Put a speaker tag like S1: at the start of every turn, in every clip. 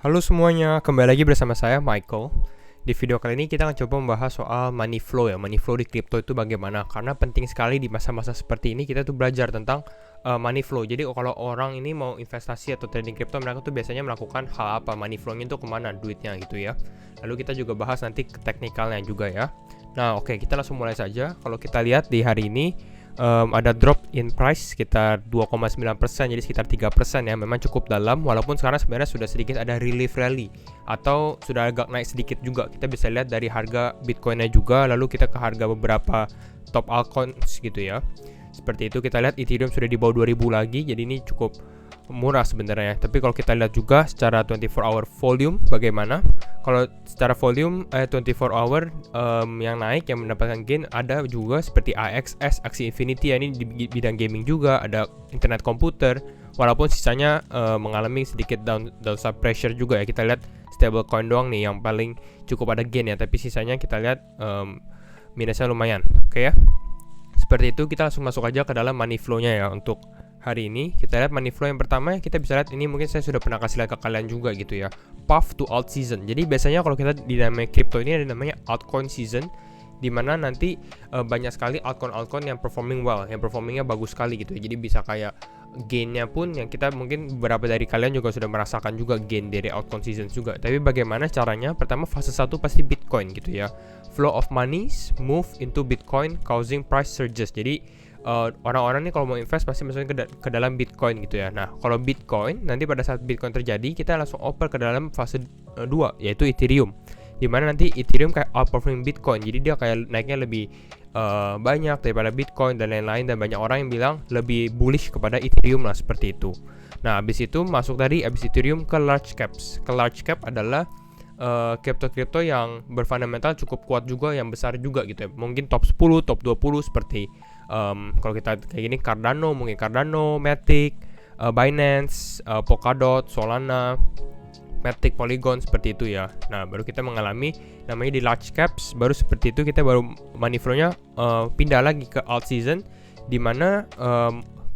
S1: Halo semuanya, kembali lagi bersama saya Michael. Di video kali ini kita akan coba membahas soal money flow ya. Money flow di crypto itu bagaimana? Karena penting sekali di masa-masa seperti ini kita tuh belajar tentang money flow. Jadi kalau orang ini mau investasi atau trading crypto, mereka tuh biasanya melakukan hal apa? Money flow-nya itu kemana duitnya gitu ya. Lalu kita juga bahas nanti ke teknikalnya juga ya. Nah oke, kita langsung mulai saja. Kalau kita lihat di hari ini ada drop in price sekitar 2,9%, jadi sekitar 3% ya. Memang cukup dalam, walaupun sekarang sebenarnya sudah sedikit ada relief rally atau sudah agak naik sedikit juga. Kita bisa lihat dari harga Bitcoinnya juga, lalu kita ke harga beberapa top altcoins gitu ya. Seperti itu, kita lihat Ethereum sudah di bawah 2000 lagi, jadi ini cukup murah sebenarnya. Tapi kalau kita lihat juga secara 24 hour volume bagaimana? Kalau secara volume 24 hour yang naik yang mendapatkan gain ada juga seperti AXS, Axie Infinity ya, ini di bidang gaming juga, ada internet komputer. Walaupun sisanya mengalami sedikit downside pressure juga ya. Kita lihat stablecoin doang nih yang paling cukup ada gain ya, tapi sisanya kita lihat minusnya lumayan. Oke ya. Seperti itu, kita langsung masuk aja ke dalam money flow-nya ya. Untuk hari ini kita lihat money flow yang pertama, kita bisa lihat ini mungkin saya sudah pernah kasih lihat ke kalian juga gitu ya. Path to alt season. Jadi biasanya kalau kita di namanya crypto ini ada namanya altcoin season, dimana nanti banyak sekali altcoin yang performing well, yang performingnya bagus sekali gitu. Jadi bisa kayak gainnya pun yang kita mungkin beberapa dari kalian juga sudah merasakan juga gain dari altcoin season juga. Tapi bagaimana caranya? Pertama fase 1 pasti Bitcoin gitu ya. Flow of monies move into Bitcoin causing price surges. Jadi orang-orang nih kalau mau invest pasti masukin ke dalam Bitcoin gitu ya. Nah kalau Bitcoin nanti pada saat Bitcoin terjadi kita langsung oper ke dalam fase 2 yaitu Ethereum, dimana nanti Ethereum kayak outperforming Bitcoin, jadi dia kayak naiknya lebih banyak daripada Bitcoin dan lain-lain, dan banyak orang yang bilang lebih bullish kepada Ethereum lah seperti itu. Nah habis itu masuk dari Ethereum ke large caps. Ke large cap adalah kripto-kripto yang berfundamental cukup kuat juga, yang besar juga gitu ya. Mungkin top 10, top 20 seperti kalau kita kayak gini Cardano, mungkin Cardano, Matic, Binance, Polkadot, Solana, Matic, Polygon, seperti itu ya. Nah baru kita mengalami namanya di large caps, baru seperti itu kita baru money flow-nya pindah lagi ke alt season, dimana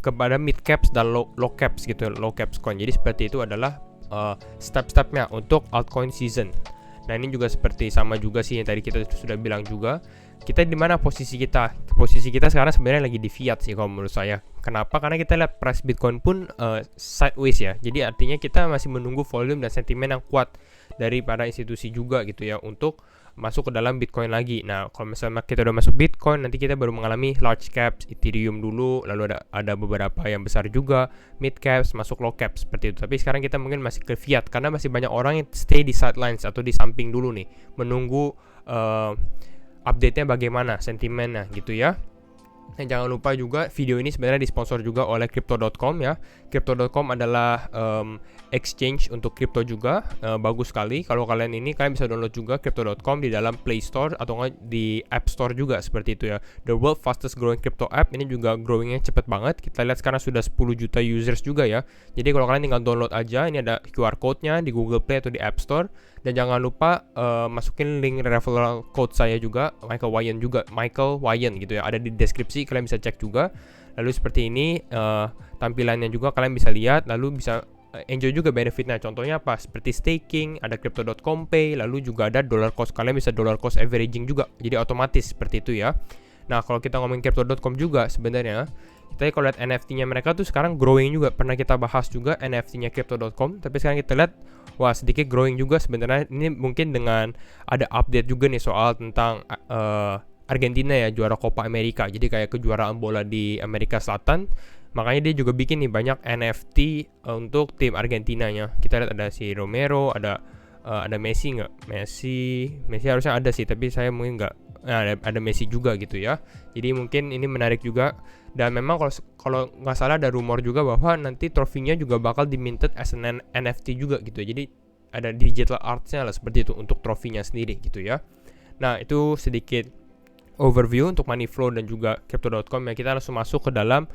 S1: kepada mid caps dan low caps gitu, low caps coin. Jadi seperti itu adalah step-stepnya untuk altcoin season. Nah ini juga seperti sama juga sih yang tadi kita sudah bilang juga. Kita di mana posisi kita? Posisi kita sekarang sebenarnya lagi di fiat sih kalau menurut saya. Kenapa? Karena kita lihat price Bitcoin pun sideways ya. Jadi artinya kita masih menunggu volume dan sentimen yang kuat dari para institusi juga gitu ya untuk masuk ke dalam Bitcoin lagi. Nah kalau misalnya kita udah masuk Bitcoin, nanti kita baru mengalami large caps, Ethereum dulu, lalu ada beberapa yang besar juga, mid caps, masuk low caps seperti itu. Tapi sekarang kita mungkin masih ke fiat karena masih banyak orang yang stay di sidelines atau di samping dulu nih, menunggu update-nya bagaimana, sentimennya gitu ya. Dan jangan lupa juga video ini sebenarnya disponsor juga oleh Crypto.com ya. Crypto.com adalah exchange untuk crypto juga, bagus sekali. Kalau kalian bisa download juga Crypto.com di dalam Play Store atau di App Store juga seperti itu ya. The world fastest growing crypto app, ini juga growingnya cepet banget. Kita lihat sekarang sudah 10 juta users juga ya. Jadi kalau kalian tinggal download aja, ini ada QR code-nya di Google Play atau di App Store. Dan jangan lupa masukin link referral code saya juga, Michael Wyan gitu ya, ada di deskripsi, kalian bisa cek juga. Lalu seperti ini tampilannya juga kalian bisa lihat, lalu bisa enjoy juga benefitnya. Contohnya apa? Seperti staking, ada crypto.com pay, lalu juga ada dollar cost, kalian bisa dollar cost averaging juga, jadi otomatis seperti itu ya. Nah kalau kita ngomongin crypto.com juga sebenarnya, kita kalau lihat NFT-nya mereka tuh sekarang growing juga. Pernah kita bahas juga NFT-nya crypto.com, tapi sekarang kita lihat wah sedikit growing juga sebenarnya. Ini mungkin dengan ada update juga nih soal tentang Argentina ya, juara Copa America, jadi kayak kejuaraan bola di Amerika Selatan. Makanya dia juga bikin nih banyak NFT untuk tim Argentinanya. Kita lihat ada si Romero, ada Messi nggak? Messi harusnya ada sih, tapi saya mungkin nggak. Nah, ada Messi juga gitu ya. Jadi mungkin ini menarik juga. Dan memang kalau nggak salah ada rumor juga bahwa nanti trofinya juga bakal diminted as an NFT juga gitu. Jadi ada digital artsnya lah seperti itu untuk trofinya sendiri gitu ya. Nah itu sedikit overview untuk money flow dan juga crypto.com ya. Kita langsung masuk ke dalam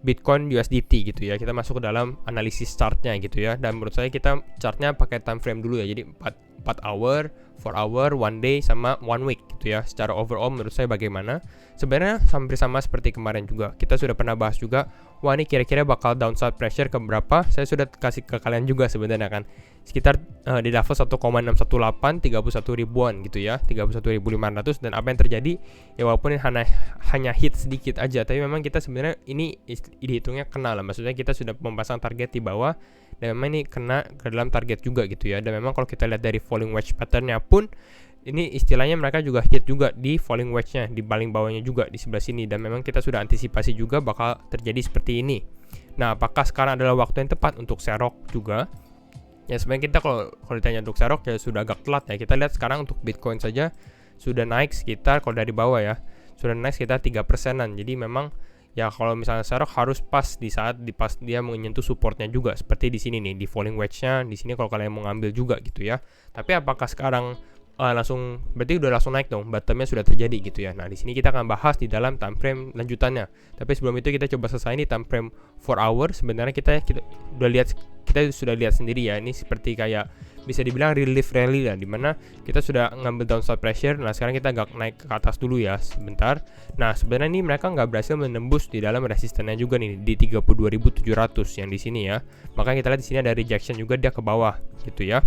S1: Bitcoin USDT gitu ya. Kita masuk ke dalam analisis chartnya gitu ya. Dan menurut saya kita chartnya pakai time frame dulu ya. Jadi 4 hour, 4 hour, 1 day, sama 1 week gitu ya. Secara overall menurut saya bagaimana? Sebenarnya hampir sama seperti kemarin juga. Kita sudah pernah bahas juga, wah ini kira-kira bakal downside pressure ke berapa? Saya sudah kasih ke kalian juga sebenarnya kan. Sekitar di level 1,618, 31 ribuan gitu ya, 31.500. Dan apa yang terjadi? Ya walaupun ini hanya hit sedikit aja, tapi memang kita sebenarnya ini dihitungnya kena lah. Maksudnya kita sudah memasang target di bawah, dan memang ini kena ke dalam target juga gitu ya. Dan memang kalau kita lihat dari falling wedge patternnya pun, ini istilahnya mereka juga hit juga di falling wedge-nya, di paling bawahnya juga di sebelah sini. Dan memang kita sudah antisipasi juga bakal terjadi seperti ini. Nah, apakah sekarang adalah waktu yang tepat untuk serok juga? Ya sebenarnya kita kalau ditanya untuk serok ya sudah agak telat ya. Kita lihat sekarang untuk Bitcoin saja sudah naik sekitar, kalau dari bawah ya, sudah naik sekitar 3%-an. Jadi memang ya kalau misalnya serok harus pas di saat dia menyentuh supportnya juga, seperti di sini nih, di falling wedge-nya di sini kalau kalian mau ngambil juga gitu ya. Tapi apakah sekarang langsung, berarti udah langsung naik dong, bottomnya sudah terjadi gitu ya. Nah di sini kita akan bahas di dalam time frame lanjutannya. Tapi sebelum itu kita coba selesai nih time frame 4 hour. Sebenarnya kita sudah lihat sendiri ya, ini seperti kayak bisa dibilang relief rally lah, dimana kita sudah ngambil downside pressure. Nah sekarang kita agak naik ke atas dulu ya sebentar. Nah sebenarnya ini mereka nggak berhasil menembus di dalam resistennya juga nih di 32.700 yang di sini ya. Makanya kita lihat di sini ada rejection juga, dia ke bawah gitu ya.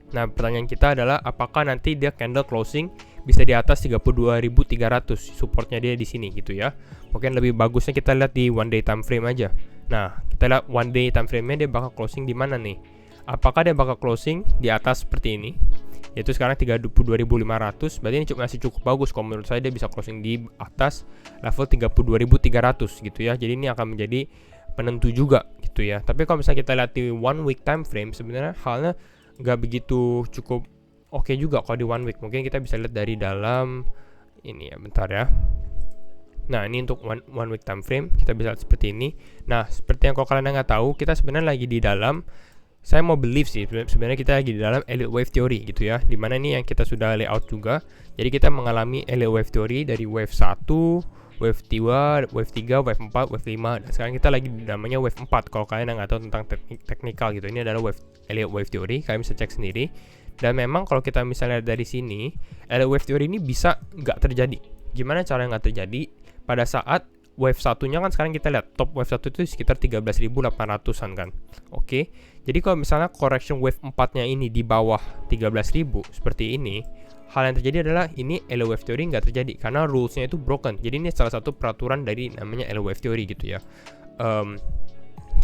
S1: Nah pertanyaan kita adalah apakah nanti dia candle closing bisa di atas 32.300, supportnya dia di sini gitu ya. Mungkin lebih bagusnya kita lihat di one day time frame aja. Nah kita lihat one day time frame-nya dia bakal closing di mana nih? Apakah dia bakal closing di atas seperti ini, yaitu sekarang 32.500? Berarti ini masih cukup bagus. Kalau menurut saya dia bisa closing di atas level 32.300 gitu ya. Jadi ini akan menjadi penentu juga gitu ya. Tapi kalau misalnya kita lihat di one week time frame, sebenarnya halnya nggak begitu cukup oke juga kalau di one week. Mungkin kita bisa lihat dari dalam ini ya, bentar ya. Nah ini untuk one week time frame kita bisa lihat seperti ini. Nah seperti yang kalau kalian nggak tahu, kita sebenarnya lagi di dalam, saya mau believe sih sebenarnya kita lagi di dalam Elliott Wave Theory gitu ya. Dimana ini yang kita sudah layout juga. Jadi kita mengalami Elliott Wave Theory dari wave 1, wave 2, wave 3, wave 4, wave 5. Dan sekarang kita lagi namanya wave 4. Kalau kalian nggak tahu tentang teknikal gitu, ini adalah Elliott Wave Theory. Kalian bisa cek sendiri. Dan memang kalau kita misalnya dari sini, Elliott Wave Theory ini bisa nggak terjadi. Gimana cara nggak terjadi? Pada saat wave satunya kan sekarang kita lihat top wave 1 itu sekitar 13.800-an kan. Oke. Jadi kalau misalnya correction wave 4-nya ini di bawah 13.000 seperti ini, hal yang terjadi adalah ini Elliott Wave Theory nggak terjadi karena rules-nya itu broken. Jadi ini salah satu peraturan dari namanya Elliott Wave Theory gitu ya.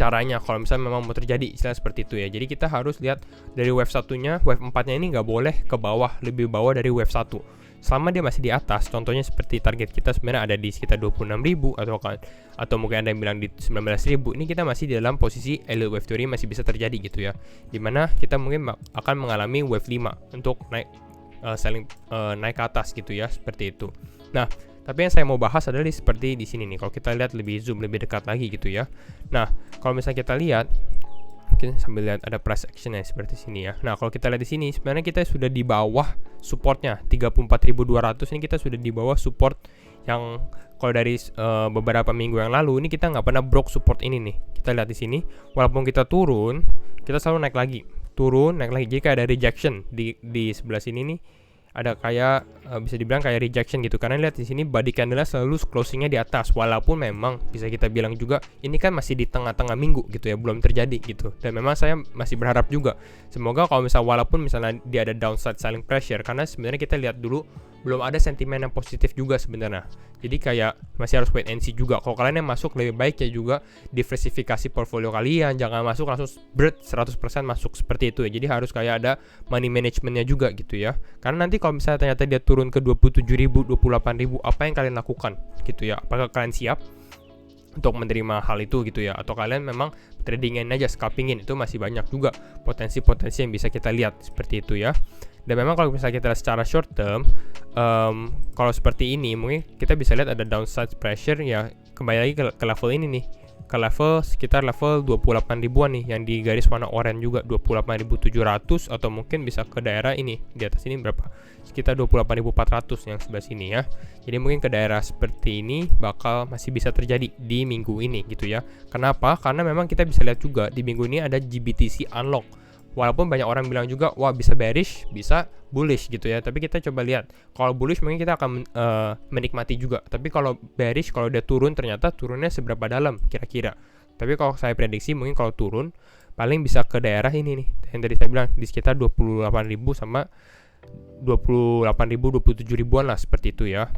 S1: Caranya kalau misalnya memang mau terjadi istilah seperti itu ya. Jadi kita harus lihat dari wave satunya, wave 4-nya ini nggak boleh ke bawah, lebih bawah dari wave 1. Selama dia masih di atas, contohnya seperti target kita sebenarnya ada di sekitar 26.000 atau mungkin ada yang bilang di 19.000. Ini kita masih di dalam posisi Elliott Wave Theory masih bisa terjadi gitu ya. Dimana kita mungkin akan mengalami wave 5 untuk naik naik ke atas gitu ya, seperti itu. Nah, tapi yang saya mau bahas adalah seperti di sini nih. Kalau kita lihat lebih zoom lebih dekat lagi gitu ya. Nah, kalau misalnya kita lihat, mungkin sambil lihat ada price action ya seperti sini ya. Nah, kalau kita lihat di sini sebenarnya kita sudah di bawah supportnya 34.200. Ini kita sudah di bawah support yang kalau dari beberapa minggu yang lalu ini kita nggak pernah broke support ini nih. Kita lihat di sini, walaupun kita turun, kita selalu naik lagi, turun, naik lagi. Jadi kayak ada rejection di sebelah sini nih. Ada kayak bisa dibilang kayak rejection gitu, karena lihat di sini body candle selalu closingnya di atas, walaupun memang bisa kita bilang juga ini kan masih di tengah-tengah minggu gitu ya, belum terjadi gitu. Dan memang saya masih berharap juga semoga kalau misalnya walaupun misalnya dia ada downside selling pressure, karena sebenarnya kita lihat dulu belum ada sentimen yang positif juga sebenarnya. Jadi kayak masih harus wait and see juga. Kalau kalian yang masuk lebih baik ya juga diversifikasi portfolio kalian, jangan masuk langsung 100% masuk seperti itu ya. Jadi harus kayak ada money managementnya juga gitu ya. Karena nanti kalau misalnya ternyata dia turun ke 27.000, 28.000, apa yang kalian lakukan gitu ya? Apakah kalian siap untuk menerima hal itu gitu ya? Atau kalian memang tradingin aja, scalpingin? Itu masih banyak juga potensi-potensi yang bisa kita lihat seperti itu ya. Dan memang kalau misalnya kita lihat secara short term, kalau seperti ini mungkin kita bisa lihat ada downside pressure ya, kembali lagi ke level ini nih, ke level sekitar level 28 ribuan nih yang di garis warna oranye juga, 28.700, atau mungkin bisa ke daerah ini di atas ini berapa, sekitar 28.400 yang sebelah sini ya. Jadi mungkin ke daerah seperti ini bakal masih bisa terjadi di minggu ini gitu ya. Kenapa? Karena memang kita bisa lihat juga di minggu ini ada GBTC unlock Walaupun banyak orang bilang juga, wah bisa bearish, bisa bullish gitu ya. Tapi kita coba lihat. Kalau bullish mungkin kita akan menikmati juga. Tapi kalau bearish, kalau dia turun ternyata turunnya seberapa dalam kira-kira. Tapi kalau saya prediksi mungkin kalau turun paling bisa ke daerah ini nih. Yang tadi saya bilang di sekitar 28.000 sama 28.000, 27.000-an lah seperti itu ya.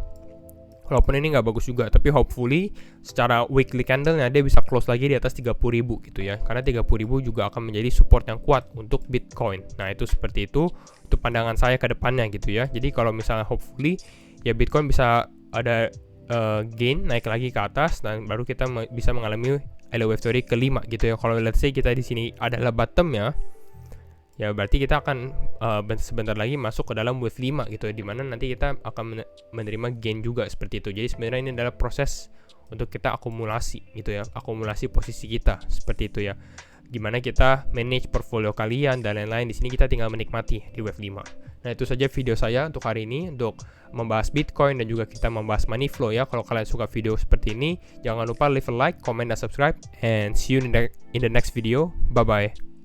S1: Walaupun ini nggak bagus juga, tapi hopefully secara weekly candle-nya dia bisa close lagi di atas 30.000 gitu ya. Karena 30.000 juga akan menjadi support yang kuat untuk Bitcoin. Nah, itu seperti itu untuk pandangan saya ke depannya gitu ya. Jadi kalau misalnya hopefully ya Bitcoin bisa ada gain naik lagi ke atas dan baru kita bisa mengalami Elliott wave theory kelima gitu ya. Kalau let's say kita di sini adalah bottom ya berarti kita akan sebentar lagi masuk ke dalam wave 5 gitu ya, dimana nanti kita akan menerima gain juga seperti itu. Jadi sebenarnya ini adalah proses untuk kita akumulasi gitu ya, akumulasi posisi kita seperti itu ya. Gimana kita manage portfolio kalian dan lain-lain, di sini kita tinggal menikmati di wave 5. Nah, itu saja video saya untuk hari ini untuk membahas Bitcoin dan juga kita membahas money flow ya. Kalau kalian suka video seperti ini, jangan lupa leave a like, comment, dan subscribe, and see you in the next video. Bye bye.